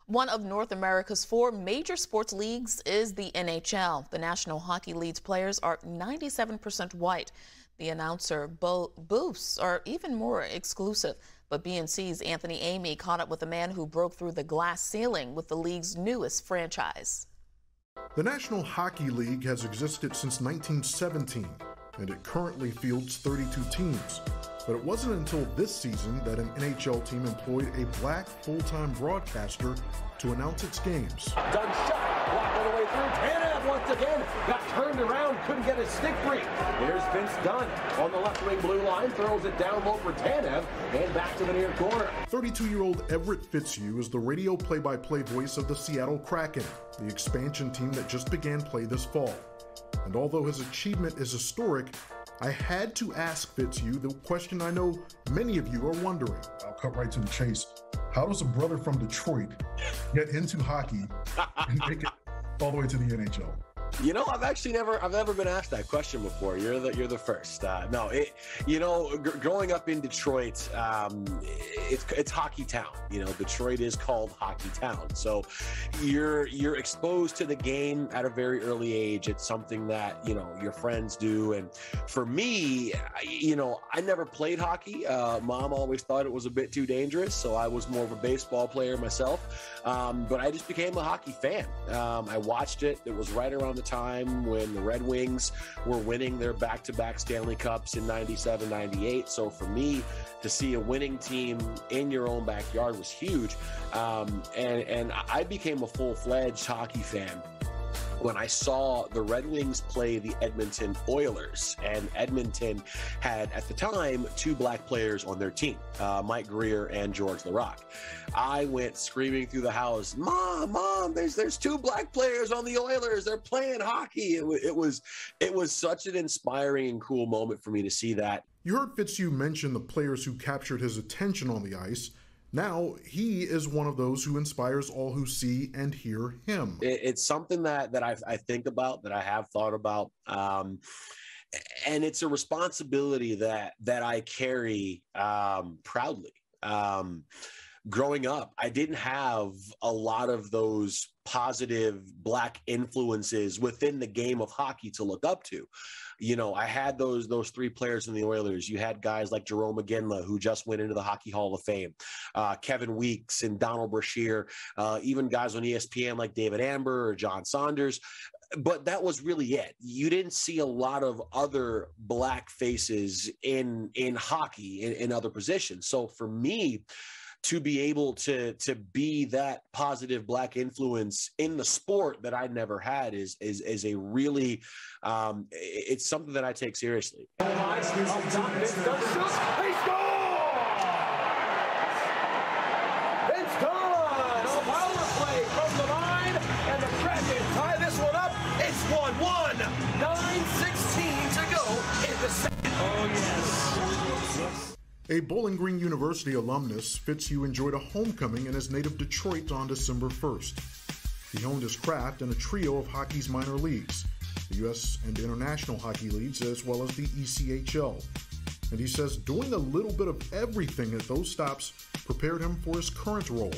One of North America's four major sports leagues is the NHL. The National Hockey League's players are 97% white. The announcer booths are even more exclusive. But BNC's Anthony Amey caught up with a man who broke through the glass ceiling with the league's newest franchise. The National Hockey League has existed since 1917, and it currently fields 32 teams. But it wasn't until this season that an NHL team employed a black full-time broadcaster to announce its games. Done shot, blocked all the way through. Tanev once again got turned around, couldn't get his stick free. Here's Vince Dunn on the left wing blue line, throws it down low for Tanev and back to the near corner. 32-year-old Everett Fitzhugh is the radio play-by-play voice of the Seattle Kraken, the expansion team that just began play this fall. And although his achievement is historic, I had to ask Fitzhugh the question I know many of you are wondering. I'll cut right to the chase. How does a brother from Detroit get into hockey and make it all the way to the NHL? You know, I've never been asked that question before. You're the first. Growing up in Detroit, it's hockey town. You know, Detroit is called hockey town. So you're exposed to the game at a very early age. It's something that, you know, your friends do. And for me, I never played hockey. Mom always thought it was a bit too dangerous. So I was more of a baseball player myself. But I just became a hockey fan. I watched it. It was right around the time when the Red Wings were winning their back-to-back Stanley Cups in 97, 98. So for me to see a winning team in your own backyard was huge. And I became a full-fledged hockey fan when I saw the Red Wings play the Edmonton Oilers. And Edmonton had, at the time, two black players on their team, Mike Greer and George LaRocque. I went screaming through the house, Mom, there's two black players on the Oilers. They're playing hockey. It was such an inspiring and cool moment for me to see that. You heard Fitzhugh mention the players who captured his attention on the ice. Now, he is one of those who inspires all who see and hear him. It's something that I think about, that I have thought about. And it's a responsibility that I carry proudly. Growing up, I didn't have a lot of those positive black influences within the game of hockey to look up to. You know, I had those three players in the Oilers. You had guys like Jerome McGinley, who just went into the Hockey Hall of Fame, Kevin Weeks and Donald Brashear, even guys on ESPN like David Amber or John Saunders. But that was really it. You didn't see a lot of other black faces in hockey in other positions. So for me, to be able to be that positive black influence in the sport that I never had is a really, it's something that I take seriously. It's 1-1. 9:16 to go in the second. Oh, yes. A Bowling Green University alumnus, Fitzhugh enjoyed a homecoming in his native Detroit on December 1st. He honed his craft in a trio of hockey's minor leagues, the U.S. and International Hockey Leagues, as well as the ECHL. And he says doing a little bit of everything at those stops prepared him for his current role,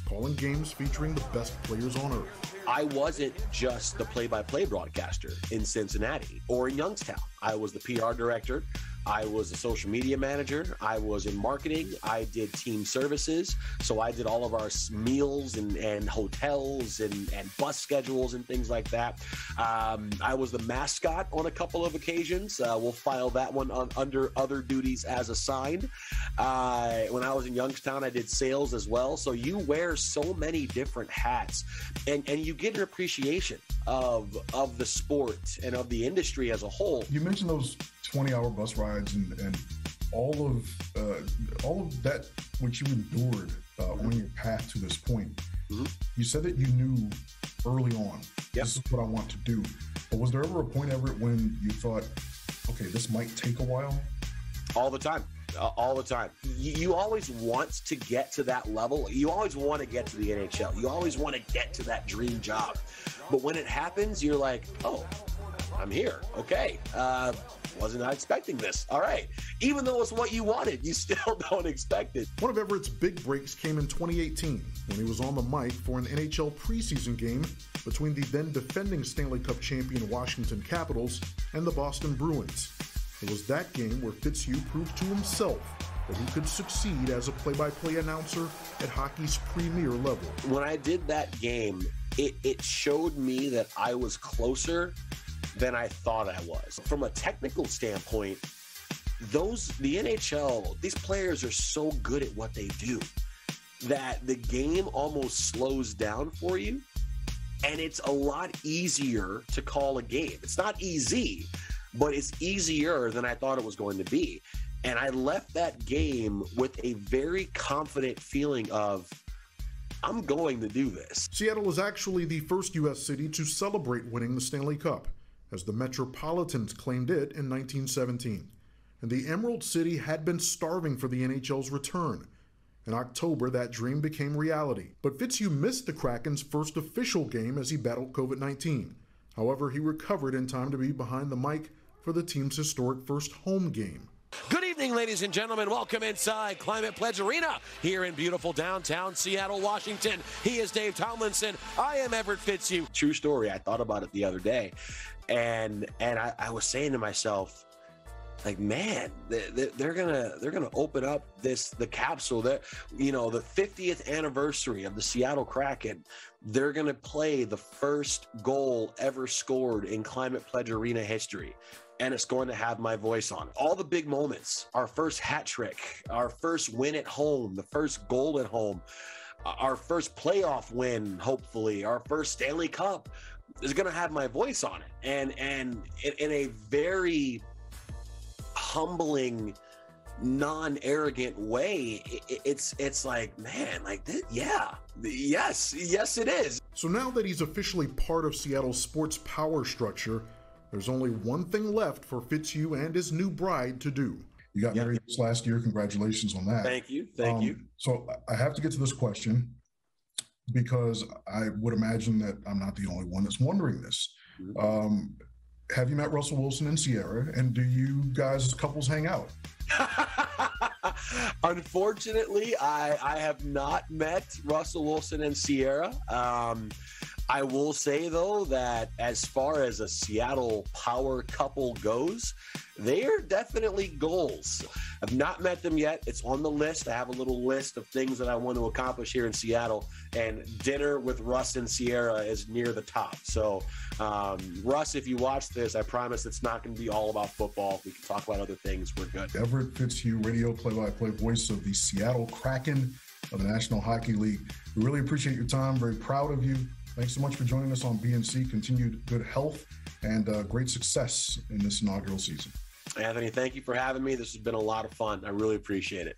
calling games featuring the best players on earth. I wasn't just the play-by-play broadcaster in Cincinnati or in Youngstown. I was the PR director. I was a social media manager. I was in marketing. I did team services. So I did all of our meals and hotels and bus schedules and things like that. I was the mascot on a couple of occasions. We'll file that one under other duties as assigned. When I was in Youngstown, I did sales as well. So you wear so many different hats, and you get an appreciation of the sport and of the industry as a whole. You mentioned those 20-hour bus rides and all of that which you endured on your path to this point. Mm-hmm. You said that you knew early on, yep, this is what I want to do. But was there ever a point, Everett, when you thought, okay, this might take a while? All the time. All the time. You always want to get to that level. You always want to get to the NHL. You always want to get to that dream job. But when it happens, you're like, oh, I'm here. Okay. Wasn't not expecting this. All right. Even though it's what you wanted, you still don't expect it. One of Everett's big breaks came in 2018 when he was on the mic for an NHL preseason game between the then defending Stanley Cup champion Washington Capitals and the Boston Bruins. It was that game where Fitzhugh proved to himself that he could succeed as a play-by-play announcer at hockey's premier level. When I did that game, it showed me that I was closer than I thought I was. From a technical standpoint, the NHL, these players are so good at what they do that the game almost slows down for you, and it's a lot easier to call a game. It's not easy, but it's easier than I thought it was going to be. And I left that game with a very confident feeling of, I'm going to do this. Seattle is actually the first U.S. city to celebrate winning the Stanley Cup, as the Metropolitans claimed it in 1917. And the Emerald City had been starving for the NHL's return. In October, that dream became reality. But Fitzhugh missed the Kraken's first official game as he battled COVID-19. However, he recovered in time to be behind the mic for the team's historic first home game. Good evening, ladies and gentlemen. Welcome inside Climate Pledge Arena here in beautiful downtown Seattle, Washington. He is Dave Tomlinson. I am Everett Fitzhugh. True story. I thought about it the other day, and I was saying to myself, like, man, they're gonna open up the capsule. That, you know, the 50th anniversary of the Seattle Kraken. They're gonna play the first goal ever scored in Climate Pledge Arena history. And it's going to have my voice on it. All the big moments, our first hat trick, our first win at home, the first goal at home, our first playoff win, hopefully, our first Stanley Cup is going to have my voice on it. And in a very humbling, non-arrogant way, it's like, man, like this, yeah, yes, it is. So now that he's officially part of Seattle's sports power structure, there's only one thing left for Fitzhugh and his new bride to do. You got married this last year. Congratulations on that. Thank you. Thank you. So I have to get to this question because I would imagine that I'm not the only one that's wondering this. Have you met Russell Wilson and Sierra, and do you guys as couples hang out? Unfortunately, I have not met Russell Wilson and Sierra. I will say, though, that as far as a Seattle power couple goes, they are definitely goals. I've not met them yet. It's on the list. I have a little list of things that I want to accomplish here in Seattle, and dinner with Russ and Sierra is near the top. So, Russ, if you watch this, I promise it's not going to be all about football. We can talk about other things. We're good. Everett Fitzhugh, radio play-by-play voice of the Seattle Kraken of the National Hockey League. We really appreciate your time. Very proud of you. Thanks so much for joining us on BNC. Continued good health and great success in this inaugural season. Anthony, thank you for having me. This has been a lot of fun. I really appreciate it.